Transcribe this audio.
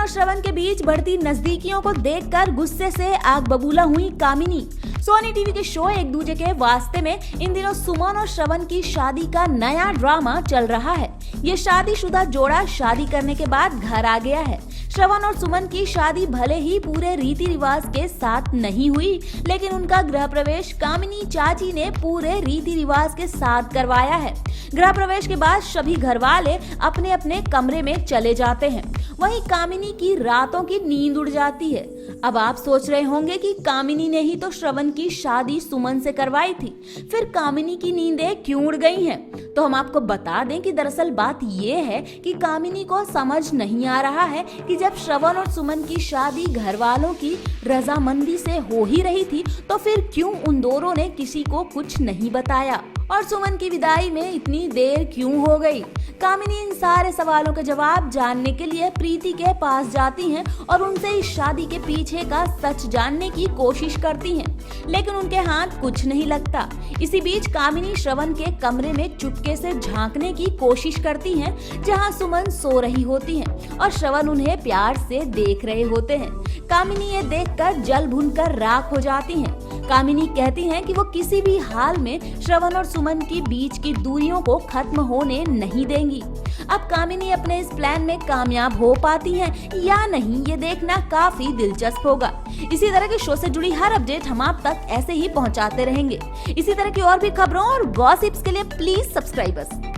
और श्रवण के बीच बढ़ती नजदीकियों को देखकर गुस्से से आग बबूला हुई कामिनी। सोनी टीवी के शो एक दूजे के वास्ते में इन दिनों सुमन और श्रवण की शादी का नया ड्रामा चल रहा है। ये शादीशुदा जोड़ा शादी करने के बाद घर आ गया है। श्रवण और सुमन की शादी भले ही पूरे रीति रिवाज के साथ नहीं हुई, लेकिन उनका गृह प्रवेश कामिनी चाची ने पूरे रीति रिवाज के साथ करवाया है। गृह प्रवेश के बाद सभी घर वाले अपने अपने कमरे में चले जाते हैं। वहीं कामिनी की रातों की नींद उड़ जाती है। अब आप सोच रहे होंगे कि कामिनी ने ही तो श्रवण की शादी सुमन से करवाई थी, फिर कामिनी की नींदें क्यों उड़ गई हैं? तो हम आपको बता दें कि दरअसल बात ये है कि कामिनी को समझ नहीं आ रहा है कि जब श्रवण और सुमन की शादी घर वालों की रजामंदी से हो ही रही थी, तो फिर क्यों उन दोनों ने किसी को कुछ नहीं बताया और सुमन की विदाई में इतनी देर क्यों हो गई? कामिनी इन सारे सवालों के जवाब जानने के लिए प्रीति के पास जाती हैं और उनसे इस शादी के पीछे का सच जानने की कोशिश करती हैं, लेकिन उनके हाथ कुछ नहीं लगता। इसी बीच कामिनी श्रवण के कमरे में चुपके से झांकने की कोशिश करती हैं, जहां सुमन सो रही होती हैं और श्रवण उन्हें प्यार से देख रहे होते हैं। कामिनी ये देखकर जल भुनकर राख हो जाती हैं। कामिनी कहती हैं कि वो किसी भी हाल में श्रवण और सुमन के बीच की दूरियों को खत्म होने नहीं देंगी। अब कामिनी अपने इस प्लान में कामयाब हो पाती हैं या नहीं, ये देखना काफी दिलचस्प होगा। इसी तरह के शो से जुड़ी हर अपडेट हम आप तक ऐसे ही पहुंचाते रहेंगे। इसी तरह की और भी खबरों और गॉसिप्स के लिए प्लीज सब्सक्राइब अस।